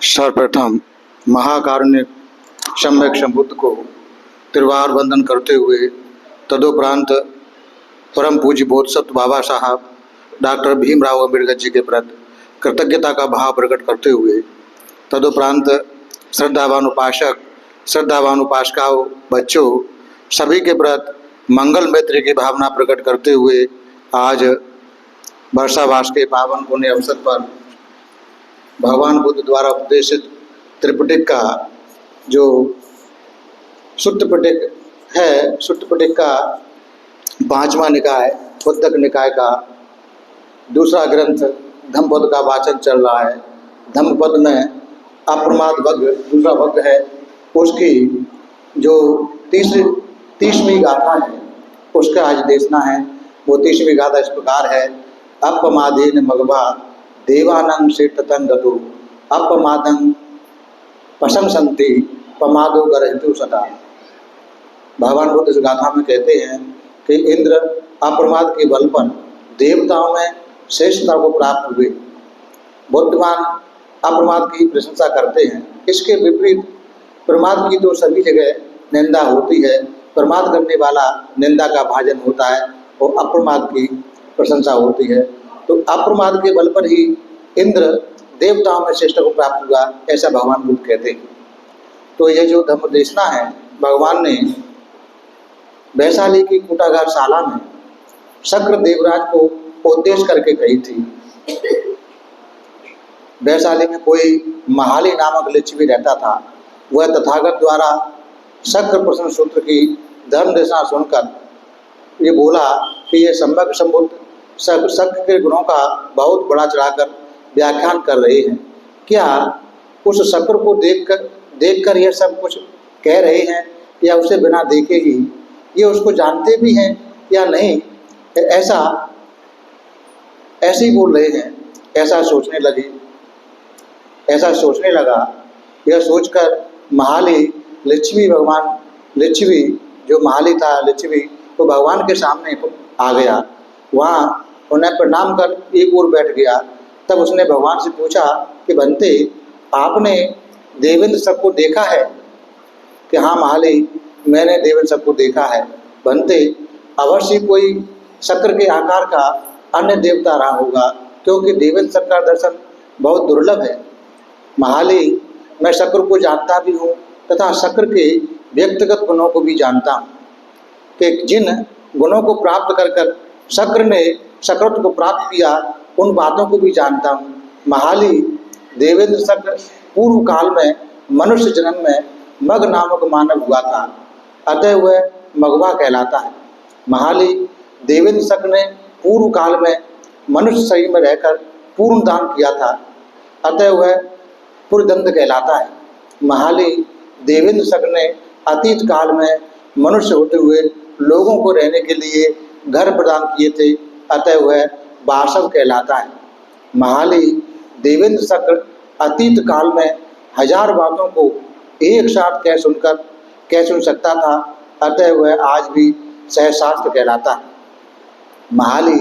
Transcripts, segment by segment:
सर्वप्रथम महाकारुण्य सम्यक संबुद्ध को त्रिवार वंदन करते हुए तदुपरांत परम पूज्य बोधसत्व बाबा साहब डॉक्टर भीमराव अम्बेडकर जी के प्रति कृतज्ञता का भाव प्रकट करते हुए तदुपरांत श्रद्धावान उपासक श्रद्धावान उपासिकाओं बच्चों सभी के प्रति मंगल मैत्री की भावना प्रकट करते हुए आज वर्षावास के पावन पुण्य अवसर पर भगवान बुद्ध द्वारा उपदेशित त्रिपिटक का जो सुत्त पिटक है, सुत्त पिटक का पांचवा निकाय बुद्धक निकाय का दूसरा ग्रंथ धम्मपद का वाचन चल रहा है। धम्मपद में अप्रमाद वग्ग दूसरा वग्ग है, उसकी जो तीसवीं गाथा है उसका आज देशना है। वो 30वीं गाथा इस प्रकार है। अपमादेन मगवा देवानंद से ततंगतु अपमादं प्रशंसन्ति पमादो गरहितु सदा। भगवान बुद्ध इस गाथा में कहते हैं कि इंद्र अप्रमाद के बल पर देवताओं में श्रेष्ठता को प्राप्त हुए। बुद्धिमान अप्रमाद की प्रशंसा करते हैं। इसके विपरीत प्रमाद की तो सभी जगह निंदा होती है। प्रमाद करने वाला निंदा का भाजन होता है और अप्रमाद की प्रशंसा होती है। तो अप्रमाद के बल पर ही इंद्र देवताओं में श्रेष्ठ को प्राप्त हुआ, ऐसा भगवान बुद्ध कहते हैं। तो ये जो धम्म देशना है भगवान ने वैशाली की कूटागार शाला में शक्र देवराज को उद्देश्य करके कही थी। वैशाली में कोई महाली नामक लिच्छवी रहता था। वह तथागत द्वारा शक्र प्रश्न सूत्र की धर्म देशना सुनकर ये बोला कि ये सम्यक संबुद्ध शक्र के गुणों का बहुत बड़ा चढ़ाकर व्याख्यान कर रहे हैं। क्या उस शक्र को देखकर यह सब कुछ कह रहे हैं या उसे बिना देखे ही ये उसको जानते भी हैं या नहीं, ऐसे ही बोल रहे हैं। ऐसा सोचने लगा। यह सोचकर महाली लिच्छवी जो महाली था लिच्छवी तो भगवान के सामने आ गया। वहाँ उन्हें प्रणाम कर एक ओर बैठ गया। तब उसने भगवान से पूछा कि बनते आपने देवेंद्र शक को देखा है? कि हाँ महाली, मैंने देवेंद्र शक को देखा है। बनते अवश्य कोई शक्र के आकार का अन्य देवता रहा होगा, क्योंकि देवेंद्र शक का दर्शन बहुत दुर्लभ है। महाली, मैं शक्र को जानता भी हूँ तथा शक्र के व्यक्तिगत गुणों को भी जानता हूँ कि जिन गुणों को प्राप्त कर शक्र ने शक्रत्व को प्राप्त किया उन बातों को भी जानता हूँ। महाली, देवेंद्र शक्र पूर्व काल में मनुष्य जन्म में मग नामक मानव हुआ था, अतः वह मगवा कहलाता है। महाली, देवेंद्र शक्र ने पूर्व काल में मनुष्य शरीर में रहकर पूर्ण दान किया था, अतः वह पुरदंत कहलाता है। महाली, देवेंद्र शक्र ने अतीत काल में मनुष्य होते हुए लोगों को रहने के लिए घर प्रदान किए थे, अतः वह वासव कहलाता है। महाली, देवेंद्र शक्र अतीत काल में 1000 बातों को एक साथ कह सुन सकता था, अतः वह आज भी सहशास्त्र कहलाता है। महाली,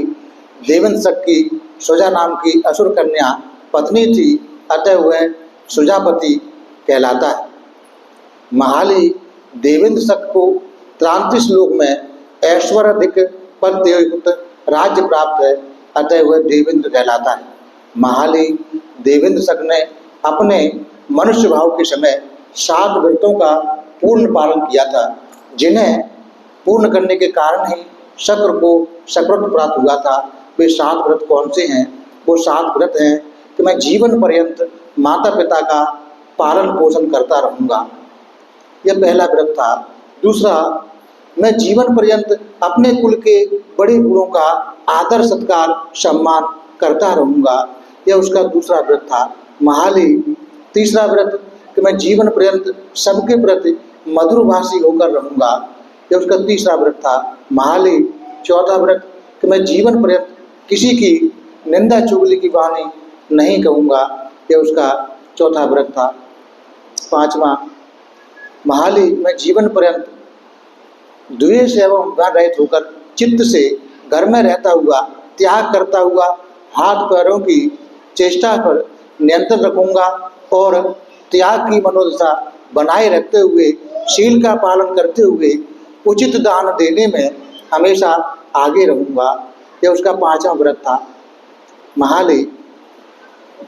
देवेंद्र शक्र की सुजा नाम की असुर कन्या पत्नी थी, अतः वह सुजापति कहलाता है। महाली, देवेंद्र शक्र को क्रांति श्लोक में ऐश्वर्याधिक पदयुक्त राज्य प्राप्त है, अतः वह देवेंद्र कहलाता है। महाली, देवेंद्र शक्र ने अपने मनुष्य भाव के समय 7 व्रतों का पूर्ण पालन किया था, जिन्हें पूर्ण करने के कारण ही शक्र को शक्रत्व प्राप्त हुआ था। वे 7 व्रत कौन से हैं? वो 7 व्रत हैं कि मैं जीवन पर्यंत माता पिता का पालन पोषण करता रहूँगा, यह पहला व्रत था। दूसरा, मैं जीवन पर्यंत अपने कुल के बड़े बूढ़ों का आदर सत्कार सम्मान करता रहूँगा, यह उसका दूसरा व्रत था। महाली, तीसरा व्रत कि मैं जीवन पर्यंत सबके प्रति मधुरभाषी होकर रहूँगा, यह उसका तीसरा व्रत था। महाली, चौथा व्रत कि मैं जीवन पर्यंत किसी की निंदा चुगली की वाणी नहीं कहूँगा, यह उसका चौथा व्रत था। पांचवा, महाली, मैं जीवन पर्यंत द्वेष एवं उद्गार रहित होकर चित्त से घर में रहता हुआ त्याग करता हुआ हाथ पैरों की चेष्टा पर नियंत्रण रखूंगा और त्याग की मनोदशा बनाए रखते हुए, शील का पालन करते हुए उचित दान देने में हमेशा आगे रहूँगा। यह उसका 5वां व्रत था। महाली,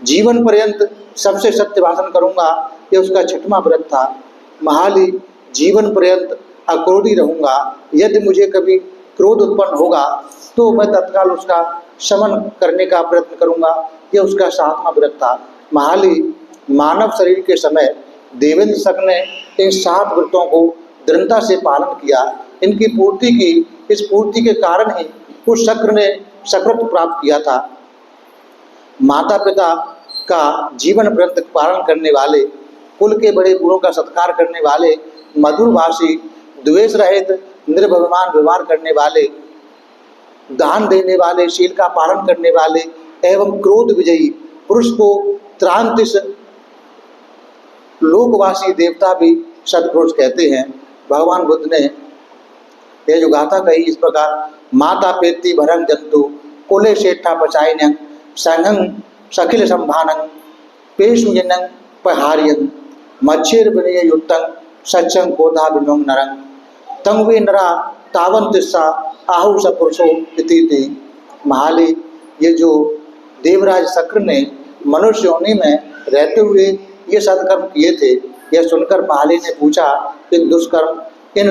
जीवन पर्यंत सबसे सत्य भाषण करूँगा, यह उसका 6वां व्रत था। महाली, जीवन पर्यंत अक्रोधी रहूँगा, यदि मुझे कभी क्रोध उत्पन्न होगा तो मैं तत्काल उसका शमन करने का प्रयत्न करूँगा, यह उसका 7वां व्रत था। महाली, मानव शरीर के समय देवेंद्र शक ने इन 7 व्रतों को दृढ़ता से पालन किया। इनकी पूर्ति की, इस पूर्ति के कारण ही उस शक्र ने सकृत प्राप्त किया था। माता पिता का जीवन व्रत पालन करने वाले, कुल के बड़े बूढ़ों का सत्कार करने वाले, मधुरभाषी, द्वेष रहित निर्भयमान व्यवहार करने वाले, दान देने वाले, शील का पालन करने वाले एवं क्रोध विजयी पुरुष को त्रांतिश लोकवासी देवता भी सत्पुरुष कहते हैं। भगवान बुद्ध ने यह जो गाथा कही इस प्रकार, माता पेति भरं जंतु कुले शेठा पचायन संघं सखिल संभानं पेशु जनं पहार्यं मच्छेर विनय युक्तं सच्चं कोधा विमों नरं तंग वे नरा तावन तिस्सा आहु सपुरुषो इति। महाली, ये जो देवराज शक्र ने मनुष्य योनि में रहते हुए ये सत्कर्म किए थे, यह सुनकर महाली ने पूछा, इन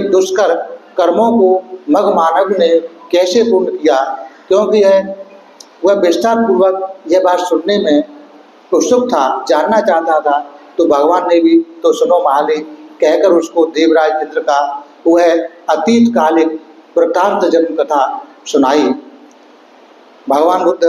दुष्कर कर्मों को मग मानव ने कैसे पूर्ण किया? क्योंकि वह विस्तार पूर्वक यह बात सुनने में उत्सुक था, जानना चाहता था। तो भगवान ने भी तो सुनो महाली कहकर उसको देवराज इंद्र का वह अतीत कालिक वृत्तांत जन्म कथा सुनाई। भगवान बुद्ध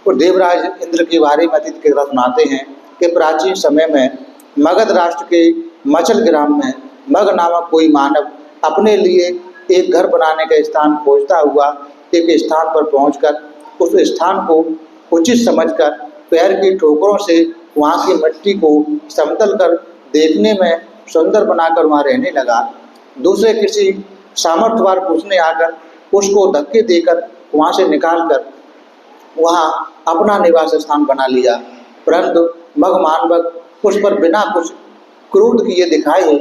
और देवराज इंद्र के बारे में अतीत की कथा सुनाते हैं कि प्राचीन समय में मगध राष्ट्र के मचल ग्राम में मग नामक कोई मानव अपने लिए एक घर बनाने का स्थान खोजता हुआ एक स्थान पर पहुंचकर उस स्थान को उचित समझकर पैर की ठोकरों से वहाँ की मिट्टी को समतल कर देखने में सुंदर बनाकर वहाँ रहने लगा। दूसरे किसी सामर्थ्यवान पुरुष ने आकर उसको धक्के देकर वहाँ से निकालकर वहाँ अपना निवास स्थान बना लिया। परंतु मग मानवक उस पर बिना कुछ क्रोध किए दिखाए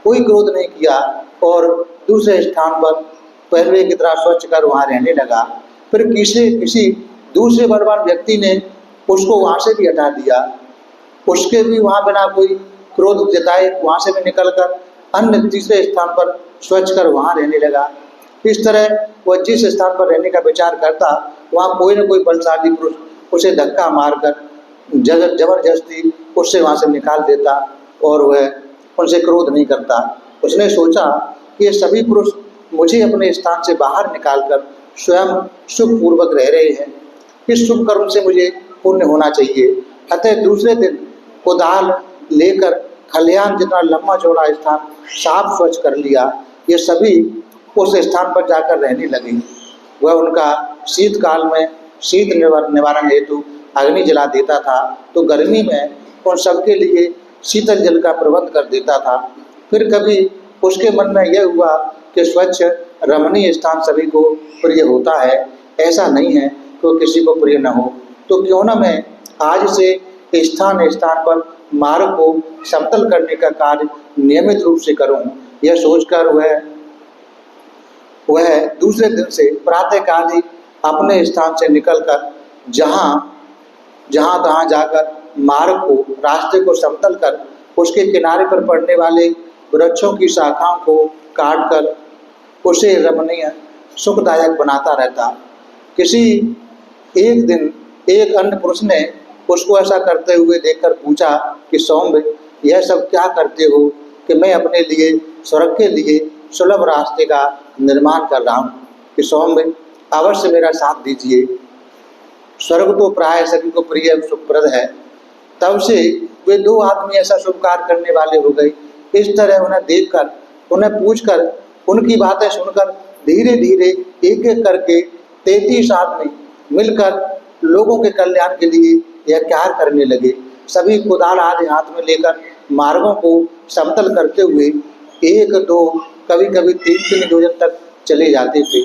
कोई क्रोध नहीं किया और दूसरे स्थान पर पहले की तरह स्वच्छ कर वहाँ रहने लगा। फिर किसी दूसरे बलवान व्यक्ति ने उसको वहाँ से भी हटा दिया, उसके भी वहाँ बिना कोई क्रोध जताए वहाँ से भी निकलकर अन्य तीसरे स्थान पर स्वच्छ कर वहाँ रहने लगा। इस तरह वह जिस स्थान पर रहने का विचार करता वहाँ कोई न कोई बलशाली पुरुष उसे धक्का मारकर जबरदस्ती उससे वहाँ से निकाल देता और वह उनसे क्रोध नहीं करता। उसने सोचा कि ये सभी पुरुष मुझे अपने स्थान से बाहर निकालकर स्वयं सुखपूर्वक रह रहे हैं, इस शुभ कर्म से मुझे पुण्य होना चाहिए। अतः दूसरे दिन कुदाल लेकर खलिहान जितना लंबा चौड़ा स्थान साफ स्वच्छ कर लिया। ये सभी उस स्थान पर जाकर रहने लगे। वह उनका शीतकाल में शीत निवारण हेतु अग्नि जला देता था, तो गर्मी में उन सबके लिए शीतल जल का प्रबंध कर देता था। फिर कभी उसके मन में यह हुआ कि स्वच्छ रमणीय स्थान सभी को प्रिय होता है, ऐसा नहीं है कि किसी को प्रिय न हो, तो क्यों न मैं आज से स्थान स्थान पर मार्ग को समतल करने का कार्य नियमित रूप से करूं। यह सोचकर वह दूसरे दिन से प्रातःकाल ही अपने स्थान से निकलकर जहाँ तहाँ जाकर मार्ग को, रास्ते को समतल कर उसके किनारे पर पड़ने वाले वृक्षों की शाखाओं को काटकर उसे रमणीय सुखदायक बनाता रहता। किसी एक दिन एक अन्य पुरुष ने उसको ऐसा करते हुए देखकर पूछा कि सौम्य, यह सब क्या करते हो? कि मैं अपने लिए स्वर्ग के लिए सुलभ रास्ते का निर्माण कर रहा हूँ, कि सौम्य अवश्य मेरा साथ दीजिए। स्वर्ग तो प्राय सभी को प्रिय सुखप्रद है। तब से वे दो आदमी ऐसा शुभ कार्य करने वाले हो गए। इस तरह उन्हें देखकर, उन्हें पूछकर, उनकी बातें सुनकर धीरे धीरे एक एक करके 33 आदमी मिलकर लोगों के कल्याण के लिए यह कार्य करने लगे। सभी कुदाल आदि हाथ में लेकर मार्गों को समतल करते हुए 1, 2, कभी कभी 3 योजन तक चले जाते थे।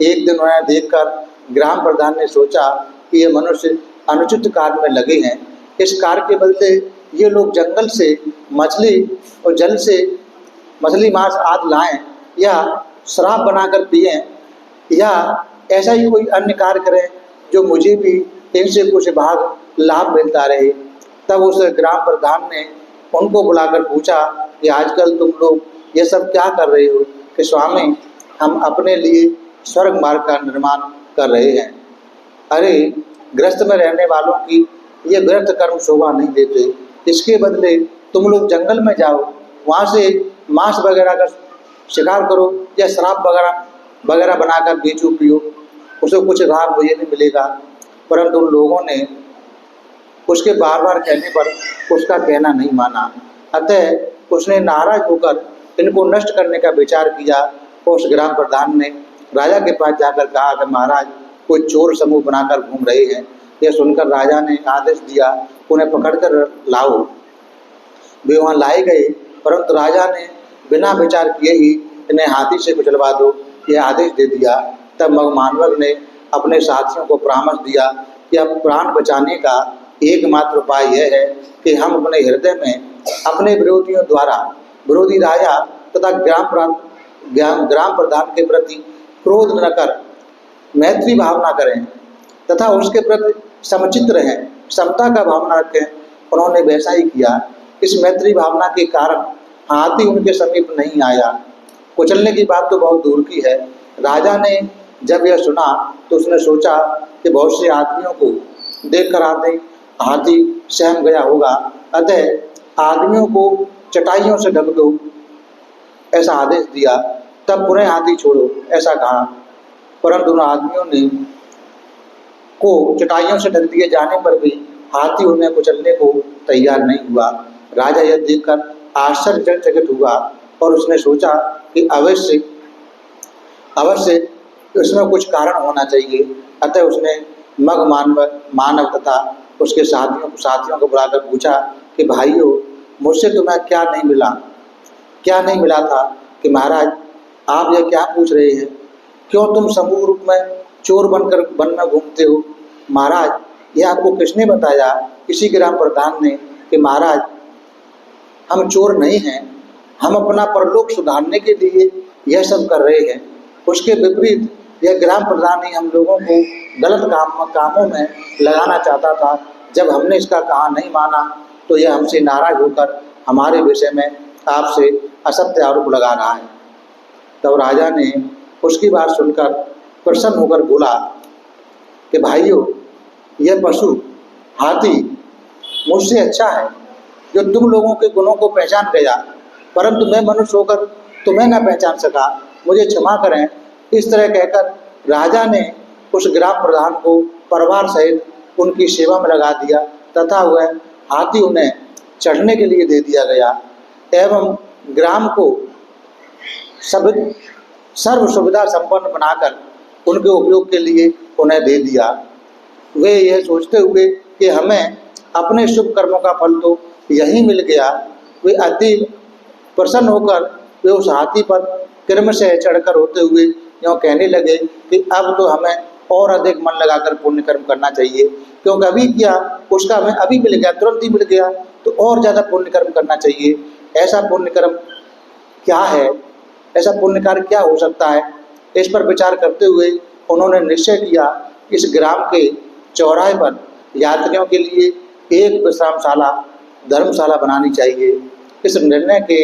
एक दिन उन्हें देखकर ग्राम प्रधान ने सोचा कि ये मनुष्य अनुचित कार्य में लगे हैं, इस कार्य के बदले ये लोग जंगल से मछली और जल से मछली मांस आदि लाएं या शराब बनाकर पिएं या ऐसा ही कोई अन्य कार्य करें जो मुझे भी इनसे कुछ भाग लाभ मिलता रहे। तब उस ग्राम प्रधान ने उनको बुलाकर पूछा कि आजकल तुम लोग ये सब क्या कर रहे हो? कि स्वामी, हम अपने लिए स्वर्ग मार्ग का निर्माण कर रहे हैं। अरे, गृहस्थ में रहने वालों की ये व्यर्थ कर्म शोभा नहीं देते। इसके बदले तुम लोग जंगल में जाओ, वहाँ से मांस वगैरह का शिकार करो या शराब वगैरह बनाकर बेचो पियो, उसे कुछ लाभ मुझे नहीं मिलेगा। परंतु उन लोगों ने उसके बार बार कहने पर उसका कहना नहीं माना। अतः उसने नाराज होकर इनको नष्ट करने का विचार किया। और उस ग्राम प्रधान ने राजा के पास जाकर कहा कि महाराज, कोई चोर समूह बनाकर घूम रहे हैं। यह सुनकर राजा ने आदेश दिया, उन्हें पकड़कर लाओ। वे वहाँ लाए गए, परंतु राजा ने बिना विचार किए ही इन्हें हाथी से कुचलवा दो, यह आदेश दे दिया। तब मगमानवक ने अपने साथियों को परामर्श दिया कि अब प्राण बचाने का एकमात्र उपाय यह है कि हम अपने हृदय में अपने विरोधियों द्वारा विरोधी राजा तथा ग्राम प्रधान के प्रति क्रोध न कर मैत्री भावना करें तथा उसके प्रति समचित्त रहें, समता का भावना रखें। उन्होंने वैसा ही किया। इस मैत्री भावना के कारण हाथी उनके समीप नहीं आया। कुचलने की बात तो बहुत दूर की है। राजा ने जब यह सुना तो उसने सोचा कि बहुत से आदमियों को देखकर हाथी सहम गया होगा, अतः आदमियों को चटाइयों से ढक दो, ऐसा आदेश दिया। तब पुनः हाथी छोड़ो, ऐसा कहा। परंतु उन आदमियों ने को चटाइयों से ढक दिए जाने पर भी हाथी उन्हें कुचलने को तैयार नहीं हुआ। राजा यह देखकर आश्चर्यचकित हुआ और उसने सोचा कि अवश्य इसमें कुछ कारण होना चाहिए। अतः उसने मानव तथा उसके साथियों को बुलाकर पूछा कि भाइयों, मुझसे तुम्हें क्या नहीं मिला था? कि महाराज, आप यह क्या पूछ रहे हैं? क्यों तुम समूह रूप में चोर बनकर वन में घूमते हो? महाराज, यह आपको किसने बताया? किसी ग्राम प्रधान ने। कि महाराज, हम चोर नहीं हैं, हम अपना परलोक सुधारने के लिए यह सब कर रहे हैं। उसके विपरीत यह ग्राम प्रधान ही हम लोगों को गलत कामों में लगाना चाहता था। जब हमने इसका कहा नहीं माना तो यह हमसे नाराज होकर हमारे विषय में आपसे असत्य आरोप लगा रहा है। तब राजा ने उसकी बात सुनकर प्रसन्न होकर बोला कि भाइयों, यह पशु हाथी मुझसे अच्छा है जो तुम लोगों के गुणों को पहचान गया, परंतु मैं मनुष्य होकर तुम्हें न पहचान सका, मुझे क्षमा करें। इस तरह कहकर राजा ने उस ग्राम प्रधान को परिवार सहित उनकी सेवा में लगा दिया तथा वह हाथी उन्हें चढ़ने के लिए दे दिया गया एवं ग्राम को सर्व सुविधा संपन्न बनाकर उनके उपयोग के लिए उन्हें दे दिया। वे यह सोचते हुए कि हमें अपने शुभ कर्मों का फल तो यही मिल गया, वे अति प्रसन्न होकर वे उस हाथी पर क्रम से चढ़कर होते हुए यूँ कहने लगे कि अब तो हमें और अधिक मन लगाकर पुण्य कर्म करना चाहिए, क्योंकि अभी किया उसका हमें अभी मिल गया, तुरंत ही मिल गया, तो और ज़्यादा पुण्य कर्म करना चाहिए। ऐसा पुण्य कर्म क्या है? ऐसा पुण्य कार्य क्या हो सकता है? इस पर विचार करते हुए उन्होंने निश्चय किया इस ग्राम के चौराहे पर यात्रियों के लिए एक विश्रामशाला धर्मशाला बनानी चाहिए। इस निर्णय के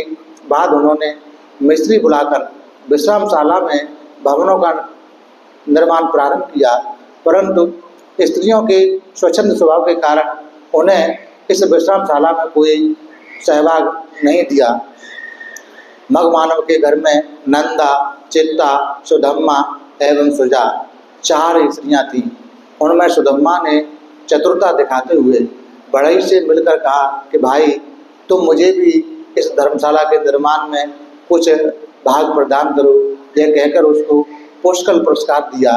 बाद उन्होंने मिस्त्री बुलाकर विश्रामशाला में भवनों का निर्माण प्रारंभ किया, परंतु स्त्रियों के स्वच्छंद स्वभाव के कारण उन्हें इस विश्रामशाला में कोई सहभाग नहीं दिया। मगमानव के घर में नंदा, चित्ता, सुधम्मा एवं सुजा 4 स्त्रियां थीं। उनमें सुधम्मा ने चतुरता दिखाते हुए बढ़ई से मिलकर कहा कि भाई, तुम मुझे भी इस धर्मशाला के निर्माण में कुछ भाग प्रदान करो। यह कहकर उसको पुष्कल पुरस्कार दिया।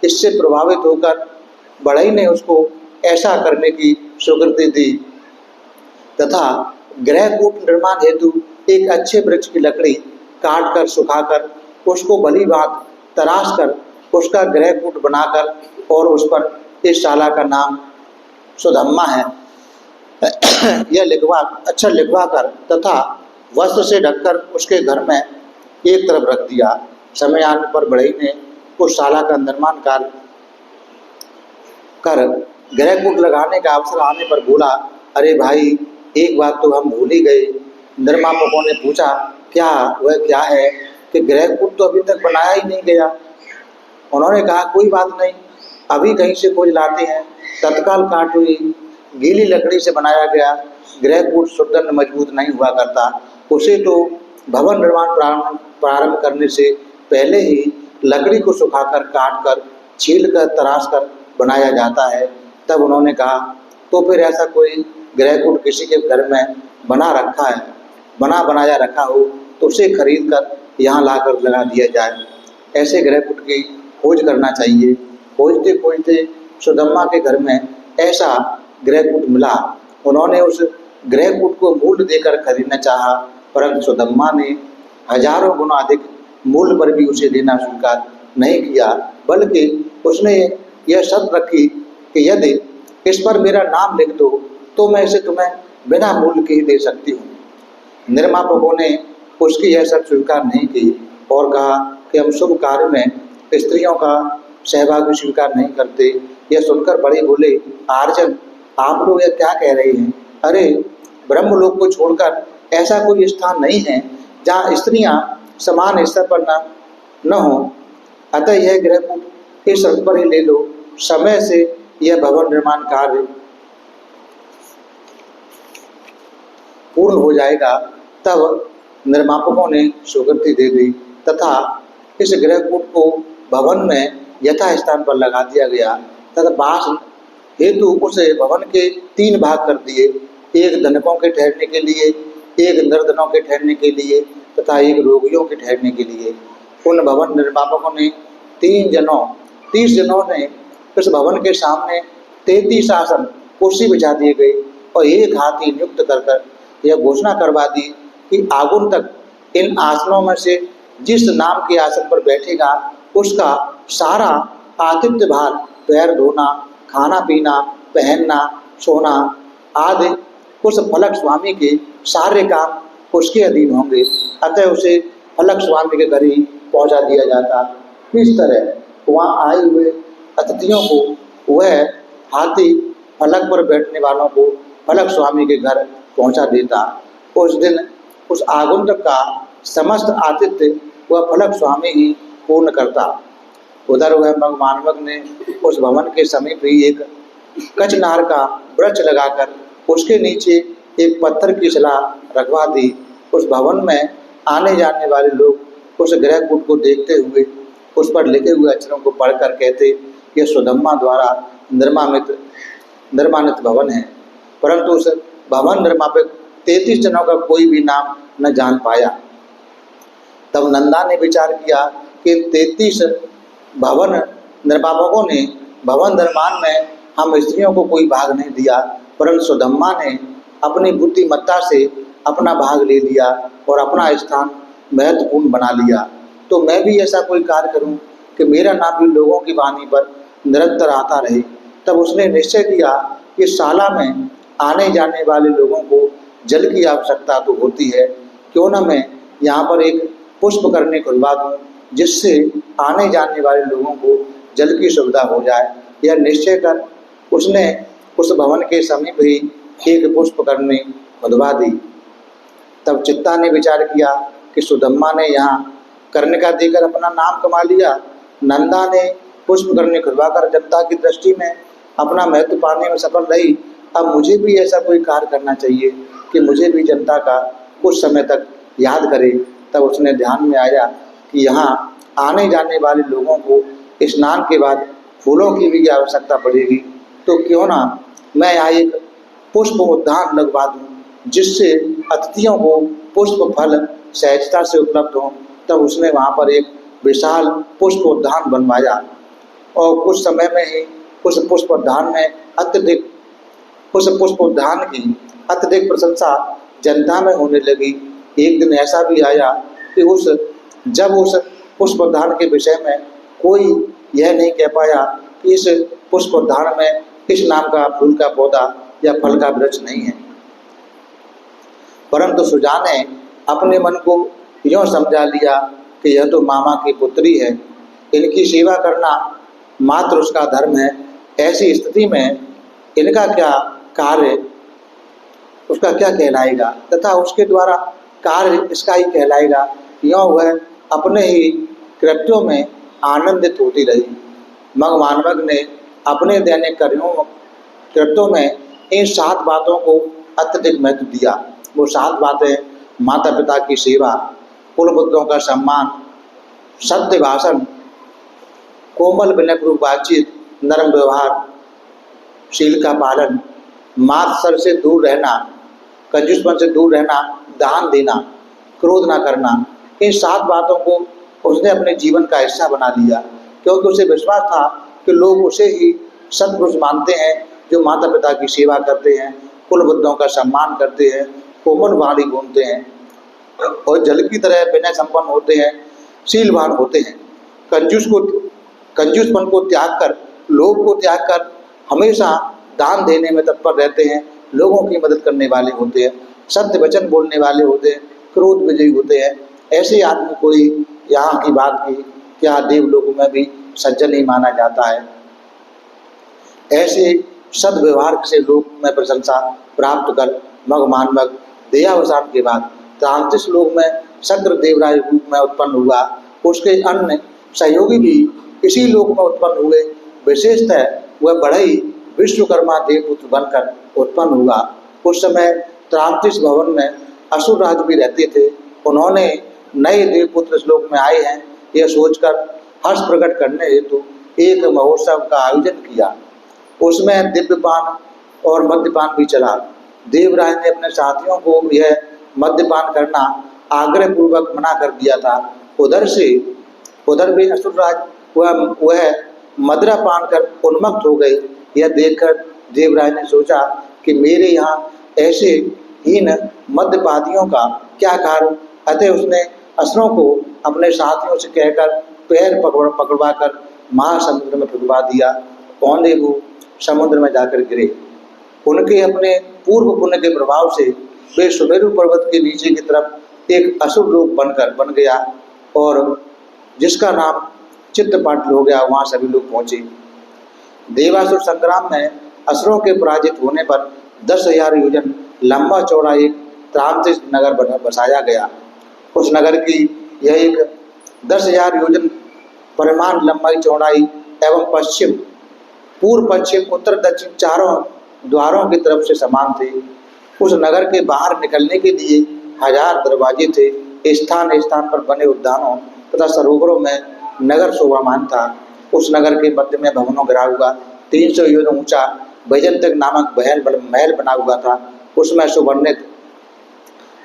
इससे प्रभावित होकर बढ़ई ने उसको ऐसा करने की स्वीकृति दी तथा गृहकूट निर्माण हेतु एक अच्छे वृक्ष की लकड़ी काट कर सुखाकर उसको भली बात तराश कर उसका गृहकूट बनाकर और उस पर इस शाला का नाम सुधम्मा है यह लिखवा अक्षर लिखवा कर तथा वस्त्र से ढककर उसके घर में एक तरफ रख दिया। समय आने पर बढ़ई ने उस शाला का निर्माण कार्य कर गृहकूट लगाने का अवसर आने पर बोला, अरे भाई, एक बात तो हम भूल ही गए। निर्मापकों ने पूछा, क्या? वह क्या है कि गृहकूट तो अभी तक बनाया ही नहीं गया। उन्होंने कहा, कोई बात नहीं, अभी कहीं से खोज लाते हैं। तत्काल काट हुई गीली लकड़ी से बनाया गया गृहकूट सुदृढ़ मजबूत नहीं हुआ करता। उसे तो भवन निर्माण प्रारंभ करने से पहले ही लकड़ी को सुखाकर, काट कर, छील कर, तराश कर बनाया जाता है। तब उन्होंने कहा, तो फिर ऐसा कोई गृहकूट किसी के घर में बनाया रखा हो तो उसे खरीद कर यहाँ लाकर लगा दिया जाए। ऐसे गृहकूट की खोज करना चाहिए। खोजते खोजते सुदम्मा के घर में ऐसा गृहकूट मिला। उन्होंने उस गृहकूट को मूल्य देकर खरीदना चाहा, परंतु सुदम्मा ने हजारों गुना अधिक मूल्य पर भी उसे देना स्वीकार नहीं किया, बल्कि उसने यह शर्त रखी कि यदि इस पर मेरा नाम लिख दो तो मैं इसे तुम्हें बिना मूल्य के ही दे सकती हूँ। निर्मापकों ने उसकी यह शर्त स्वीकार नहीं की और कहा कि हम शुभ कार्य में स्त्रियों का सहभागी स्वीकार नहीं करते। यह सुनकर बड़े बोले, आर्जन, आप लोग यह क्या कह रहे हैं? अरे, ब्रह्मलोक को छोड़कर ऐसा कोई स्थान नहीं है जहाँ स्त्रियाँ समान स्तर पर न हो। अतः यह गृहकूट इस शर्त पर ही ले लो, समय से यह भवन निर्माण कार्य पूर्ण हो जाएगा। तब निर्मापकों ने स्वीकृति दे दी तथा इस गृहकूट को भवन में यथा स्थान पर लगा दिया गया तथा बास हेतु उस भवन के 3 भाग कर दिए, एक धनकों के ठहरने के लिए, एक निर्धनों के ठहरने के लिए तथा एक रोगियों के ठहरने के लिए। उन भवन निर्मापकों ने 30 जनों ने इस भवन के सामने 33 आसन कुर्सी बिछा दिए गए और एक हाथी नियुक्त कर यह घोषणा करवा दी कि आगुन्तक इन आसनों में से जिस नाम के आसन पर बैठेगा उसका सारा आतिथ्य भार, पैर धोना, खाना पीना, पहनना, सोना आदि उस फलक स्वामी के सारे काम उसके अधीन होंगे। अतः उसे फलक स्वामी के घर ही पहुँचा दिया जाता। इस तरह वहाँ आए हुए अतिथियों को वह हाथी फलक पर बैठने वालों को फलक स्वामी के घर पहुँचा देता। उस दिन उस आगंतुक का समस्त आतिथ्य वह फलक स्वामी ही पूर्ण करता। उधर वह मानवक ने उस भवन के समीप ही एक कचनार का वृक्ष लगाकर उसके नीचे एक पत्थर की शिला रखवा दी। उस भवन में आने जाने वाले लोग उस गृहकूट को देखते हुए उस पर लिखे हुए अक्षरों को पढ़कर कहते, यह सुदम्मा द्वारा निर्माणित भवन है। परंतु उस भवन निर्मापक 33 जनों का कोई भी नाम न जान पाया। तब नंदा ने विचार किया कि 33 भवन निर्मापकों ने भवन निर्माण में हम स्त्रियों को कोई भाग नहीं दिया, परंतु सुदम्मा ने अपनी बुद्धिमत्ता से अपना भाग ले लिया और अपना स्थान महत्वपूर्ण बना लिया। तो मैं भी ऐसा कोई कार्य करूं कि मेरा नाम भी लोगों की वाणी पर निरंतर आता रहे। तब उसने निश्चय किया कि शाला में आने जाने वाले लोगों को जल की आवश्यकता तो होती है, क्यों न मैं यहाँ पर एक पुष्प करने खुलवा दूँ जिससे आने जाने वाले लोगों को जल की सुविधा हो जाए। यह निश्चय कर उसने उस भवन के समीप ही एक पुष्प करने खुलवा दी। तब चित्ता ने विचार किया कि सुदम्मा ने यहाँ कर्णिका देकर अपना नाम कमा लिया, नंदा ने पुष्प करने खुलवाकर जनता की दृष्टि में अपना महत्व पाने में सफल रही। अब मुझे भी ऐसा कोई कार्य करना चाहिए कि मुझे भी जनता का कुछ समय तक याद करे। तब उसने ध्यान में आया कि यहाँ आने जाने वाले लोगों को स्नान के बाद फूलों की भी आवश्यकता पड़ेगी, तो क्यों ना मैं यहाँ एक पुष्प उद्यान लगवा दूँ जिससे अतिथियों को पुष्प फल सहजता से उपलब्ध हो। तब उसने वहाँ पर एक विशाल पुष्प उद्यान बनवाया और कुछ समय में ही उस पुष्प उद्यान की अत्यधिक प्रशंसा जनता में होने लगी। एक दिन ऐसा भी आया कि जब उस पुष्प उद्यान के विषय में कोई यह नहीं कह पाया कि इस पुष्प उद्यान में इस नाम का फूल का पौधा या फल का वृक्ष नहीं है। परंतु सुजा ने अपने मन को यूँ समझा लिया कि यह तो मामा की पुत्री है, इनकी सेवा करना मात्र उसका धर्म है। ऐसी स्थिति में इनका क्या कार्य उसका क्या कहलाएगा तथा उसके द्वारा कार्य इसका ही कहलाएगा। यूँ वह अपने ही कृत्यों में आनंदित होती रही। मग मानवक ने अपने दैनिक कृत्यों में इन 7 बातों को अत्यधिक महत्व दिया। वो 7 बातें माता पिता की सेवा, कुल पुत्रों का सम्मान, सत्य भाषण, कोमल विनम्र बातचीत, नरम व्यवहार, शील का पालन, मात्सर से दूर रहना, कंजूसपन से दूर रहना, दान देना, क्रोध ना करना। इन 7 बातों को उसने अपने जीवन का हिस्सा बना लिया, क्योंकि उसे विश्वास था कि लोग उसे ही सत्पुरुष मानते हैं जो माता पिता की सेवा करते हैं, कुल बुद्धों का सम्मान करते हैं, कोमल वाणी बोलते हैं और जल की तरह विनय संपन्न होते हैं, शीलवान होते हैं। कंजूसपन को त्याग कर, लोभ को त्याग कर हमेशा दान देने में तत्पर रहते हैं, लोगों की मदद करने वाले होते हैं, सत्य वचन बोलने वाले होते हैं, क्रोध विजयी होते हैं। ऐसे आदमी कोई यहाँ की बात की क्या देवलोक में भी सज्जन ही माना जाता है। ऐसे सद्व्यवहार से लोक में प्रशंसा प्राप्त कर मग मानवक देहावसान के बाद 33 लोक में शक्र देवराज रूप में उत्पन्न हुआ। उसके अन्य सहयोगी भी इसी लोक में उत्पन्न हुए। विशेषतः वह बढ़ई विश्वकर्मा देवपुत्र बनकर उत्पन्न हुआ। उस समय 33 भवन में असुर राज भी रहते थे। उन्होंने नए देवपुत्र इस लोक में आए हैं यह सोचकर हर्ष प्रकट करने हेतु एक महोत्सव का आयोजन किया। उसमें दिव्यपान और मद्यपान भी चला। देवराज ने अपने साथियों को यह मद्यपान करना आग्रह पूर्वक मना कर दिया था। उधर भी असुरराज वह मदिरा पान कर उन्मत्त हो गए। यह देखकर देवराज ने सोचा कि मेरे यहाँ ऐसे हीन मद्यपातियों का क्या कार्य। अतः उसने असुरों को अपने साथियों से कहकर पैर पकड़वा कर महासमुद्र में फेंकवा दिया। औंधे वो समुद्र में जाकर गिरे। उनके अपने पूर्व पुण्य के प्रभाव से वे सुमेरु पर्वत के नीचे की तरफ एक असुर लोक बन गया और जिसका नाम चित्तपाटल हो गया। वहाँ सभी लोग पहुँचे। देवासुर संग्राम में असुरों के पराजित होने पर 10,000 योजन लंबा चौड़ा एक त्रांतिस नगर बसाया गया। उस नगर की यह एक 10,000 योजन परिमाण लंबाई चौड़ाई एवं पूर्व पश्चिम उत्तर दक्षिण चारों द्वारों की तरफ से समान थे। उस नगर के बाहर निकलने के लिए 1000 दरवाजे थे। स्थान स्थान पर बने उद्यानों तथा सरोवरों में नगर शोभामान था। उस नगर के मध्य में भवनों गिरा हुआ 300 योजन ऊंचा वैजंतक नामक महल बना हुआ था। उसमें सुवर्णित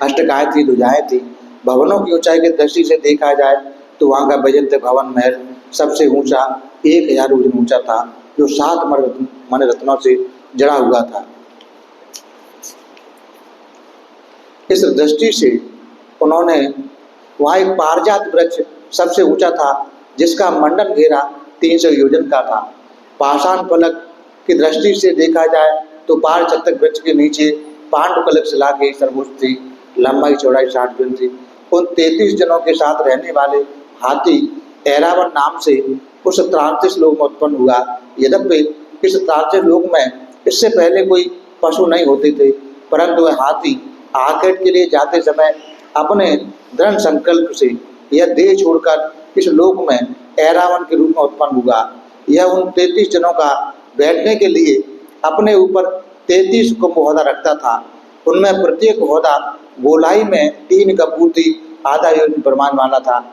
अष्टकायत्री ध्वजाएं थी। भवनों की ऊंचाई की दृष्टि से देखा जाए तो वहाँ का वैजंतक भवन महल सबसे ऊंचा 1000 योजन ऊंचा था, जो 7 मणि रत्नों से जड़ा हुआ था। इस दृष्टि से उन्होंने वहाँ एक पारिजात वृक्ष सबसे ऊंचा था, जिसका मंडल घेरा 300 योजन का था। पाषाण फलक की दृष्टि से देखा जाए तो पारचत्तक वृक्ष के नीचे पांडुकलक शिला की सर्वोच्च थी। लंबाई चौड़ाई 60 योजन थी। उन 33 जनों के साथ रहने वाले हाथी ऐरावत नाम से उस त्रांतिस लोक में उत्पन्न हुआ। यद्यपि इस त्रांतिस लोक में इससे पहले कोई पशु नहीं होते थे, परंतु वह हाथी आखेट के लिए जाते समय अपने दृढ़ संकल्प से यह देह छोड़कर इस लोक में ऐरावन के रूप में उत्पन्न हुआ। यह उन 33 जनों का बैठने के लिए अपने ऊपर 33 कुंभ रखता था। उनमें प्रत्येक होदा गोलाई में 3 कपूर थी, आधा योजन परिमाण वाला था।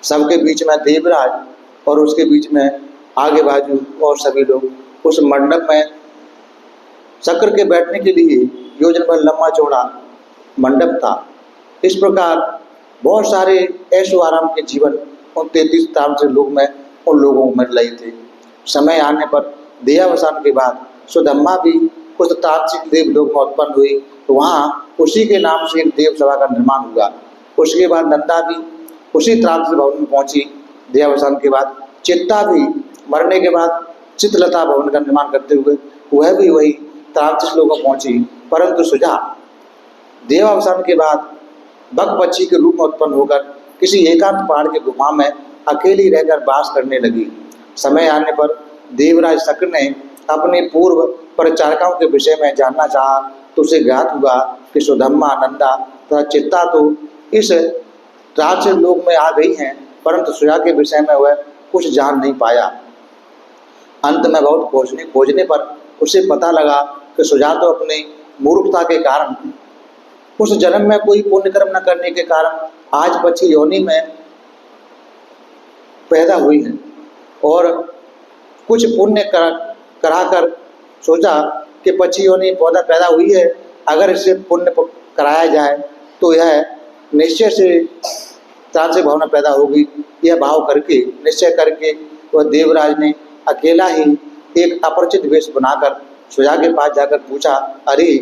सबके बीच में देवराज और उसके बीच में आगे बाजू और सभी लोग। उस मंडप में शक्र के बैठने के लिए योजन भर लंबा चौड़ा मंडप था। इस प्रकार बहुत सारे ऐशो आराम के जीवन उन 33 तामसिक लोक में उन लोगों में लगे थे। समय आने पर देहावसान के बाद सुधम्मा भी उस तामसिक देवलोक में उत्पन्न हुई, तो वहाँ उसी के नाम से एक देव सभा का निर्माण हुआ। उसके बाद नंदा भी उसी तामसिक भवन में पहुंची। देहावसान के बाद चित्ता भी मरने के बाद चित्रलता भवन का निर्माण करते हुए वह भी वही 43 लोगों पहुंची। परंतु सुजा देवावसान के बाद बक पक्षी के रूप में उत्पन्न होकर किसी एकांत पहाड़ के गुफा में अकेली रहकर वास करने लगी। समय आने पर देवराज शक्र ने अपने पूर्व परिचारिकाओं के विषय में जानना चाहा तो उसे ज्ञात हुआ कि सुधम्मा, नंदा तथा चित्ता तो इस राक्षस लोक में आ गई हैं, परंतु सुजा के विषय में वह कुछ जान नहीं पाया। अंत में बहुत खोजने पर उसे पता लगा कि सुजा तो अपनी मूर्खता के कारण, उस जन्म में कोई पुण्य कर्म न करने के कारण आज पक्षी योनि में पैदा हुई है और कुछ पुण्य कराकर सोचा कि पक्षी योनि पौधा पैदा हुई है, अगर इसे पुण्य कराया जाए तो यह निश्चय से त्राण से भावना पैदा होगी। यह भाव करके निश्चय करके वह देवराज ने अकेला ही एक अपरिचित वेश बनाकर सुजा के पास जाकर पूछा, अरे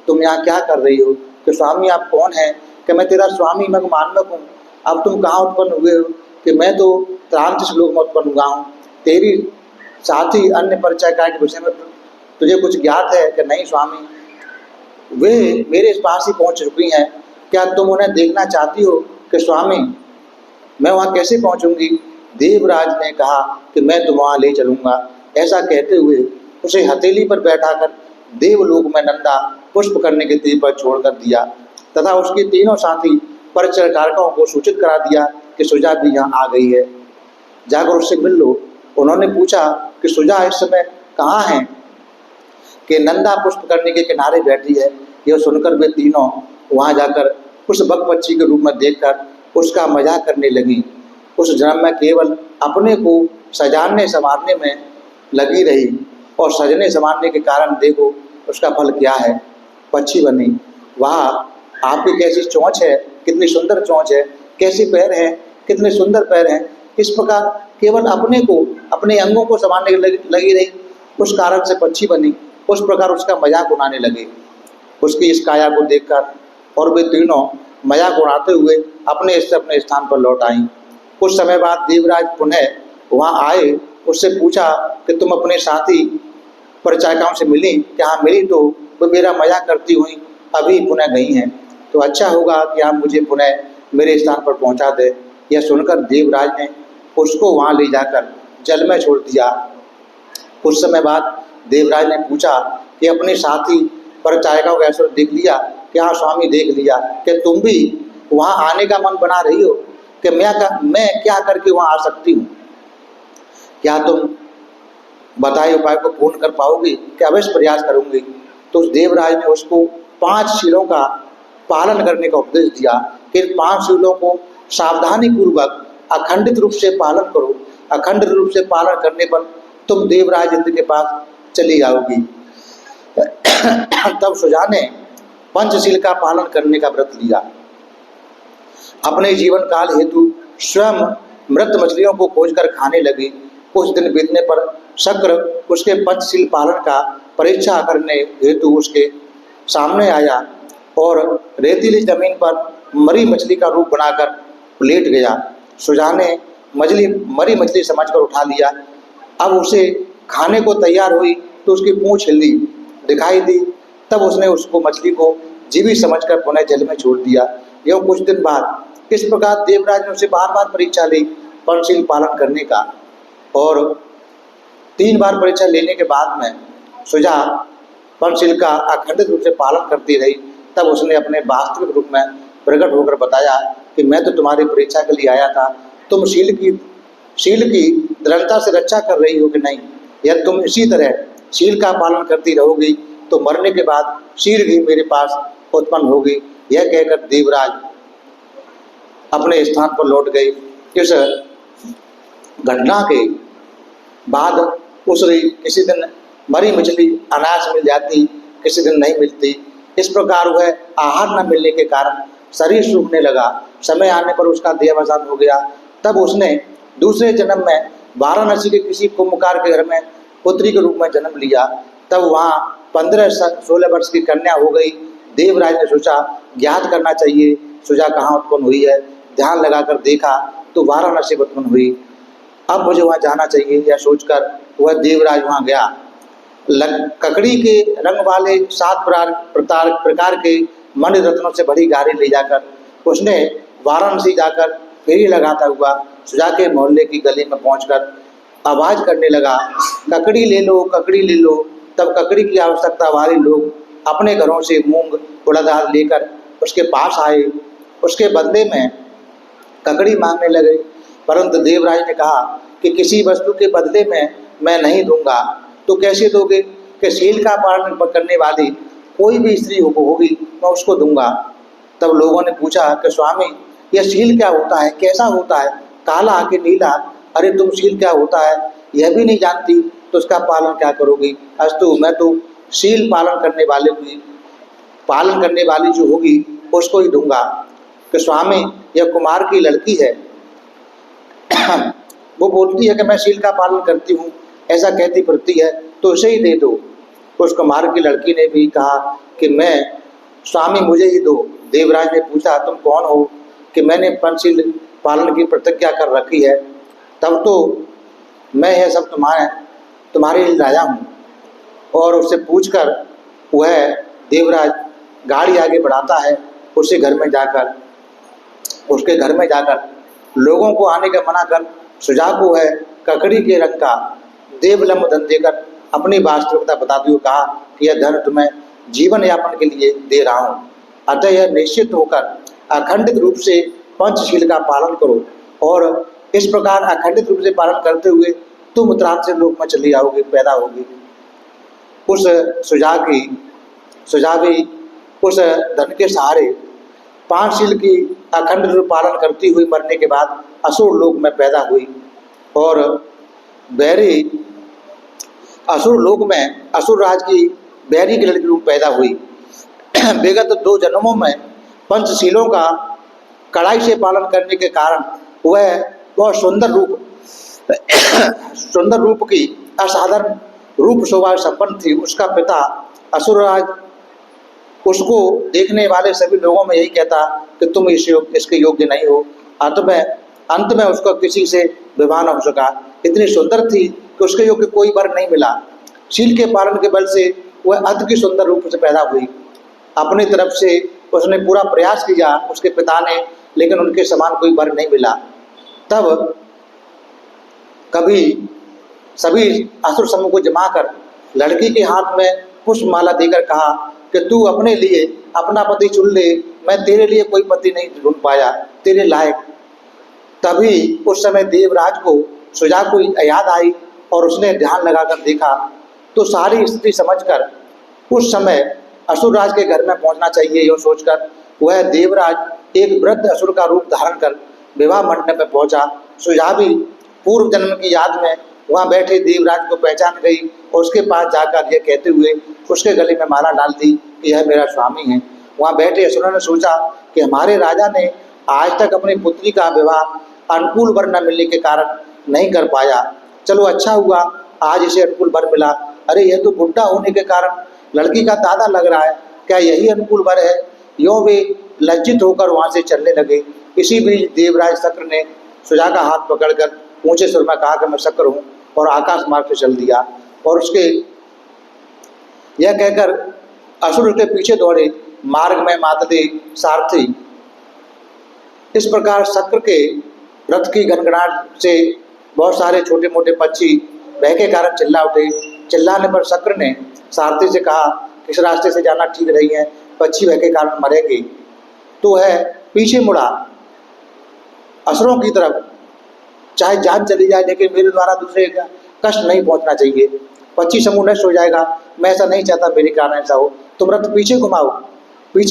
तुम यहाँ क्या कर रही हो? कि स्वामी आप कौन हैं? कि मैं तेरा स्वामी मैं मानवक हूँ। अब तुम कहाँ उत्पन्न हुए हो? कि मैं तो 43 लोक में उत्पन्न हुआ हूँ। तेरी साथी अन्य परिचयिका के विषय में तुझे कुछ ज्ञात है? कि नहीं स्वामी, वे मेरे पास ही पहुँच चुकी हैं। क्या तुम उन्हें देखना चाहती हो? कि स्वामी मैं वहाँ कैसे पहुँचूंगी? देवराज ने कहा कि मैं तुम वहाँ ले चलूँगा। ऐसा कहते हुए उसे हथेली पर बैठाकर देवलोक में नंदा पुष्प करने के तीर पर छोड़कर दिया तथा उसके तीनों साथी परिचयकारों को सूचित करा दिया कि सुजा भी यहाँ आ गई है, जाकर उससे मिल लो। उन्होंने पूछा कि सुजा इस समय कहाँ है? कि नंदा पुष्प करने के किनारे बैठी है। यह सुनकर वे तीनों वहाँ जाकर उस बक पक्षी के रूप में देखकर उसका मजाक करने लगी। उस जन्म में केवल अपने को सजाने संवारने में लगी रही और सजने संवारने के कारण देखो उसका फल क्या है, पक्षी बनी। वहाँ आपकी कैसी चोंच है, कितनी सुंदर चोंच है, कैसी पैर है, कितने सुंदर पैर हैं। इस प्रकार केवल अपने को, अपने अंगों को संवारने लगी रही, उस कारण से पक्षी बनी। उस प्रकार उसका मजाक उड़ाने लगे। उसकी इस काया को देखकर और वे तीनों मजाक उड़ाते हुए अपने स्थान पर लौट आईं। कुछ समय बाद देवराज पुनः वहाँ आए। उससे पूछा कि तुम अपने साथी परिचारिकाओं से मिली? कि हाँ मिली, तो वो मेरा मजाक करती हुई अभी पुनः गई हैं, तो अच्छा होगा कि आप मुझे पुनः मेरे स्थान पर पहुँचा दे। यह सुनकर देवराज ने उसको वहाँ ले जाकर जल में छोड़ दिया। कुछ समय बाद देवराज ने पूछा कि अपने साथी परिचारिकाओं का ऐश्वर्य देख लिया? कि हाँ स्वामी देख लिया। कि तुम भी वहाँ आने का मन बना रही हो? कि मैं क्या करके वहाँ आ सकती हूँ? क्या तुम बताए उपाय को पूर्ण कर पाओगी? कि अवश्य प्रयास करूँगी। तो उस देवराज ने उसको 5 शीलों का पालन करने का उपदेश दिया कि 5 शीलों को सावधानी पूर्वक अखंडित रूप से पालन करो। अखंड रूप से पालन करने पर तुम देवराज इंद्र के पास चली आओगी। तब सुजा ने पंचशील का पालन करने का व्रत लिया। अपने जीवन काल हेतु स्वयं मृत मछलियों को खोजकर खाने लगी। कुछ दिन बीतने पर शक्र उसके पंचशील पालन का परीक्षा करने हेतु उसके सामने आया और रेतीली जमीन पर मरी मछली का रूप बनाकर लेट गया। सुजा ने मरी मछली समझकर उठा लिया। अब उसे खाने को तैयार हुई तो उसकी पूंछ हिली दिखाई दी। तब उसने उसको मछली को जीवित समझकर पुनः जल में छोड़ दिया। यह कुछ दिन बाद इस प्रकार देवराज ने उसे बार बार परीक्षा ली पंचशील पालन करने का, और 3 बार परीक्षा लेने के बाद में सुजा पंचशील का अखंडित रूप से पालन करती रही। तब उसने अपने वास्तविक रूप में प्रकट होकर बताया कि मैं तो तुम्हारी परीक्षा के लिए आया था, तुम शील की दृढ़ता से रक्षा कर रही हो कि नहीं? यदि तुम इसी तरह शील का पालन करती रहोगी तो मरने के बाद शील भी मेरे पास उत्पन्न होगी। यह कहकर देवराज अपने स्थान पर लौट गए। इस घटना के बाद उसे किसी दिन मरी मछली अनाज मिल जाती, किसी दिन नहीं मिलती। इस प्रकार वह आहार न मिलने के कारण शरीर सूखने लगा। समय आने पर उसका देहावसान हो गया। तब उसने दूसरे जन्म में वाराणसी के किसी कुंभकार के घर में पुत्री के रूप में जन्म लिया। तब वहाँ 15-16 वर्ष की कन्या हो गई। देवराज ने सोचा ज्ञात करना चाहिए सुजा कहाँ उत्पन्न हुई है। ध्यान लगाकर देखा तो वाराणसी उत्पन्न हुई। अब मुझे वहाँ जाना चाहिए, यह सोचकर वह देवराज वहाँ गया। ककड़ी के रंग वाले 7 प्रकार के मणि रत्नों से भरी गाड़ी ले जाकर उसने वाराणसी जाकर फेरी लगाता हुआ सुजा के मोहल्ले की गली में पहुंचकर आवाज करने लगा, ककड़ी ले लो, ककड़ी ले लो। तब ककड़ी की आवश्यकता वाले लोग अपने घरों से मूंग उड़द आदि लेकर उसके पास आए, उसके बदले में ककड़ी मांगने लगे। परंतु देवराज ने कहा कि किसी वस्तु के बदले में मैं नहीं दूंगा। तो कैसे दोगे कि शील का पालन करने वाली कोई भी स्त्री होगी मैं उसको दूंगा। तब लोगों ने पूछा कि स्वामी यह शील क्या होता है, कैसा होता है, काला कि नीला? अरे तुम शील क्या होता है यह भी नहीं जानती तो उसका पालन क्या करोगी? अस्तु मैं तो शील पालन करने वाली जो होगी उसको ही दूंगा। कि स्वामी यह कुमार की लड़की है, वो बोलती है कि मैं शील का पालन करती हूँ, ऐसा कहती फिरती है, तो उसे ही दे दो। उस कुमार की लड़की ने भी कहा कि मैं स्वामी मुझे ही दो। देवराज ने पूछा तुम कौन हो? कि मैंने पंचशील पालन की प्रतिज्ञा कर रखी है। तब तो मैं यह सब तुम्हारे लिए लाया हूँ। और उससे पूछकर वह देवराज गाड़ी आगे बढ़ाता है। उसके घर में जाकर लोगों को आने का मना कर सुजा को है ककड़ी के रंग का देवलंब धन देकर अपनी वास्तविकता बताते हुए कहा कि यह धन तुम्हें जीवन यापन के लिए दे रहा हूँ, अतः यह निश्चित होकर अखंडित रूप से पंचशील का पालन करो। और इस प्रकार अखंडित रूप से पालन करते हुए तुम उत्तरार्थ से लोक में चली आओगी, पैदा होगी। उस सुजा भी उस धन के सहारे पांचशील की अखंड रूप पालन करती हुई मरने के बाद असुर लोक में पैदा हुई। और बैरी असुर लोक में असुर राज की बैरी की लड़की रूप पैदा हुई। विगत 2 जन्मों में पंचशीलों का कड़ाई से पालन करने के कारण वह बहुत सुंदर रूप की असाधारण रूप शोभा संपन्न थी। उसका पिता असुरराज उसको देखने वाले सभी लोगों में यही कहता कि तुम इसके योग्य नहीं हो। अंत में उसका किसी से विवाह न हो सका। इतनी सुंदर थी कि उसके योग्य कोई वर नहीं मिला। शील के पालन के बल से वह अति की सुंदर रूप से पैदा हुई। अपनी तरफ से उसने पूरा प्रयास किया उसके पिता ने, लेकिन उनके समान कोई वर नहीं मिला। तब कभी सभी असुर समूह को जमा कर लड़की के हाथ में पुष्पमाला देकर कहा कि तू अपने लिए अपना पति चुन ले, मैं तेरे लिए कोई पति नहीं ढूंढ पाया तेरे लायक। तभी उस समय देवराज को सुजा को याद आई और उसने ध्यान लगाकर देखा तो सारी स्थिति समझकर उस समय असुरराज के घर में पहुंचना चाहिए यह सोचकर वह देवराज एक वृद्ध असुर का रूप धारण कर विवाह मंडप में पहुंचा। सुजा भी पूर्व जन्म की याद में वहां बैठे देवराज को पहचान गई और उसके पास जाकर यह कहते हुए उसके गले में माला डाल दी कि यह मेरा स्वामी है। वहां बैठे असुरों ने सोचा कि हमारे राजा ने आज तक अपनी पुत्री का विवाह अनुकूल वर न मिलने के कारण नहीं कर पाया, चलो अच्छा हुआ आज इसे अनुकूल वर मिला। अरे यह तो बुढ़ा होने के कारण लड़की का दादा लग रहा है, क्या यही अनुकूल वर है? यों वे लज्जित होकर वहां से चलने लगे। इसी बीच देवराज शक्र ने सुजा का हाथ पकड़कर ऊंचे सुर में कहा कि मैं शक्र हूँ और आकाश मार्ग से चल दिया। और उसके यह कहकर असुर उसके पीछे दौड़े, मार्ग में मातले सारथी। इस प्रकार शक्र के रथ की गनगनाहट से बहुत सारे छोटे मोटे पक्षी भय के कारण चिल्ला उठे। चिल्लाने पर शक्र ने सारथी से कहा किस रास्ते से जाना ठीक नहीं है, पक्षी भय के कारण मरेंगे। तो वह पीछे मुड़ा असुरों की तरफ, चाहे जान चली जाए लेकिन मेरे द्वारा दूसरे का कष्ट नहीं पहुंचना चाहिए, पक्षी समूह नष्ट हो जाएगा, मैं ऐसा नहीं चाहता मेरे कारण ऐसा हो। तुम रथ पीछे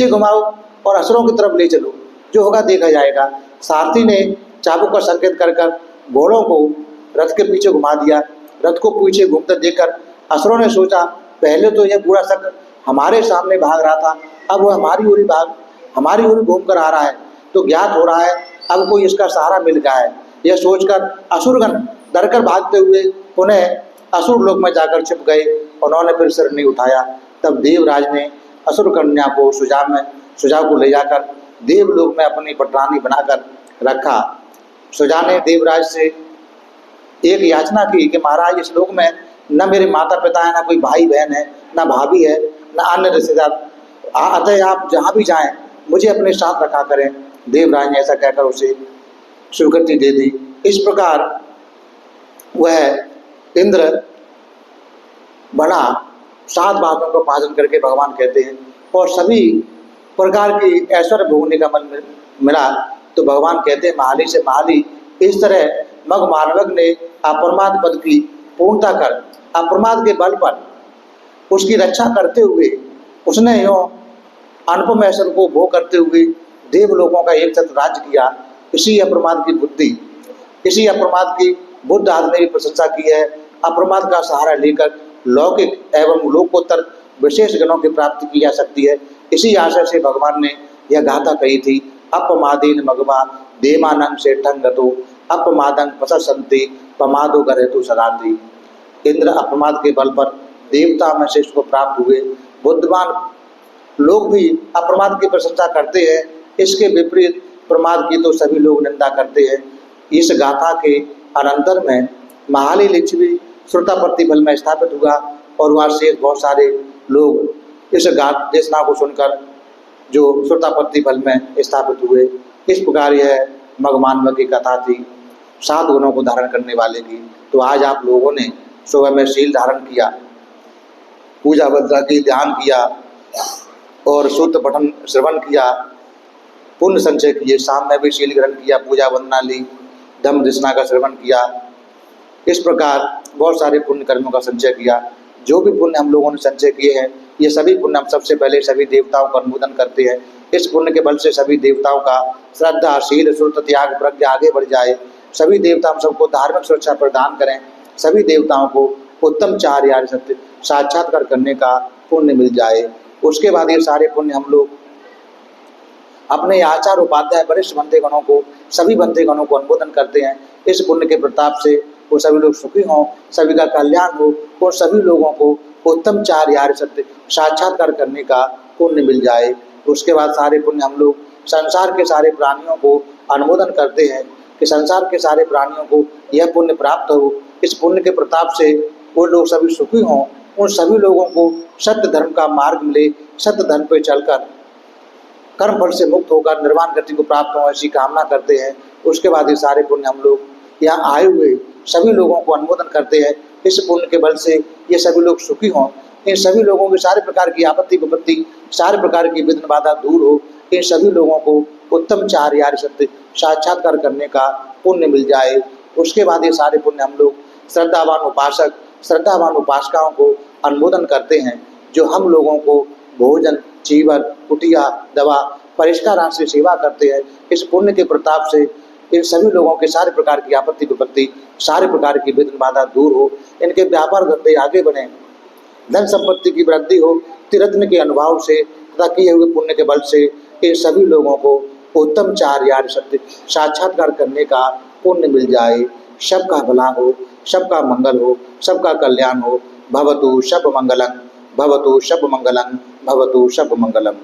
घुमाओ और असुरों की तरफ ले चलो, जो होगा देखा जाएगा। सारथी ने चाबुक का संकेत कर घोड़ों को रथ के पीछे घुमा दिया। रथ को पीछे घूमते देखकर असुरों ने सोचा पहले तो यह बूढ़ा शक्र हमारे सामने भाग रहा था, अब वह हमारी ओर घूम कर आ रहा है, तो ज्ञात हो रहा है अब कोई इसका सहारा मिल गया है। यह सोचकर असुरगण डरकर भागते हुए पुनः असुर लोक में जाकर छिप गए। उन्होंने फिर सिर नहीं उठाया। तब देवराज ने असुर कन्या को सुजा को ले जाकर देवलोक में अपनी पटरानी बनाकर रखा। सुजा ने देवराज से एक याचना की कि महाराज इस लोक में न मेरे माता पिता है, ना कोई भाई बहन है, ना भाभी है, ना अन्य रिश्तेदार, अतः आप जहाँ भी जाएं मुझे अपने साथ रखा करें। देवराज ने ऐसा कहकर उसे स्वीकृति दे दी। इस प्रकार वह इंद्र बड़ा 7 बातों का पालन करके भगवान कहते हैं और सभी प्रकार की ऐश्वर्य भोगने का मन मिला। तो भगवान कहते हैं महाली से महाली, इस तरह मग मानवक ने अप्रमाद पद की पूर्णता कर अप्रमाद के बल पर उसकी रक्षा करते हुए उसने यूँ अनुपम ऐश्वर्य को भोग करते हुए देवलोकों का एक छत्र राज्य किया। इसी अप्रमाद की बुद्धि, इसी अप्रमाद की बुद्ध आदि ने भी प्रशंसा की है। अप्रमाद का सहारा लेकर लौकिक एवं लोकोत्तर विशेष गुणों की प्राप्ति की जा सकती है। इसी आशय से भगवान ने यह गाथा कही थी, अपमादीन मगवा देवानंद से ठंगतो अपमादं पसंती पमादो गरेतु सदाती। इंद्र अप्रमाद के बल पर देवता में श्रेष्ठ को प्राप्त हुए। बुद्धिमान लोग भी अप्रमाद की प्रशंसा करते हैं, इसके विपरीत प्रमाद की तो सभी लोग निंदा करते हैं। इस गाथा के अनंतर में महाली लिच्छवी श्रुतापत्ति फल में स्थापित हुआ और वहाँ से बहुत सारे लोग इस देशना को सुनकर जो श्रुतापत्ति फल में स्थापित हुए। इस प्रकार यह मगमानव की कथा थी 7 गुणों को धारण करने वाले की। तो आज आप लोगों ने सुबह में शील धारण किया, पूजा वंदना की, ध्यान किया और शुद्ध पठन श्रवण किया, पुण्य संचय किए। शाम में भी शील ग्रहण किया, पूजा वंदना ली, धम्म देशना का श्रवण किया। इस प्रकार बहुत सारे पुण्य कर्मों का संचय किया। जो भी पुण्य हम लोगों ने संचय किए हैं, ये सभी पुण्य हम सबसे पहले सभी देवताओं का अनुमोदन करते हैं। इस पुण्य के बल से सभी देवताओं का श्रद्धा, शील, श्रुत, त्याग, प्रज्ञा आगे बढ़ जाए। सभी देवता हम सबको धार्मिक सुरक्षा प्रदान करें। सभी देवताओं को उत्तम 4 यार सत्य साक्षात्कार करने का पुण्य मिल जाए। उसके बाद ये सारे पुण्य हम लोग अपने आचार उपाध्याय वरिष्ठ बंधे गणों को, सभी बंधे गणों को अनुमोदन करते हैं। इस पुण्य के प्रताप से वो सभी लोग सुखी हों, सभी का कल्याण हो और सभी लोगों को उत्तम 4 यार सत्य साक्षात्कार करने का पुण्य मिल जाए। उसके बाद सारे पुण्य हम लोग संसार के सारे प्राणियों को अनुमोदन करते हैं कि संसार के सारे प्राणियों को यह पुण्य प्राप्त हो। इस पुण्य के प्रताप से वो लोग सभी सुखी हों, उन सभी लोगों को सत्य धर्म का मार्ग मिले, सत्य धर्म पर चलकर कर्म फल से मुक्त होकर निर्वाण गति को प्राप्त हो, ऐसी कामना करते हैं। उसके बाद ये सारे पुण्य हम लोग यहाँ आए हुए सभी लोगों को अनुमोदन करते हैं। इस पुण्य के बल से ये सभी लोग सुखी हों, इन सभी लोगों के सारे प्रकार की आपत्ति विपत्ति, सारे प्रकार की विघ्न बाधा दूर हो, इन सभी लोगों को उत्तम 4 यार सत्य साक्षात्कार करने का पुण्य मिल जाए। उसके बाद ये सारे पुण्य हम लोग श्रद्धावान उपासक, श्रद्धावान उपासिकाओं को अनुमोदन करते हैं, जो हम लोगों को भोजन, चीवर, कुटिया, दवा, परिष्कार आदि से सेवा करते हैं। इस पुण्य के प्रताप से इन सभी लोगों के सारे प्रकार की आपत्ति विपत्ति, सारे प्रकार की विघ्न बाधा दूर हो, इनके व्यापार धंधे आगे बढ़े, धन संपत्ति की वृद्धि हो। त्रिरत्न के अनुभव से तथा किए हुए पुण्य के बल से इन सभी लोगों को उत्तम 4 यार सत्य साक्षात्कार करने का पुण्य मिल जाए। सबका भला हो, सबका मंगल हो, सबका कल्याण हो। भवतु शब मंगलम, भवतु शब मंगलम, भवतु शब मंगलम।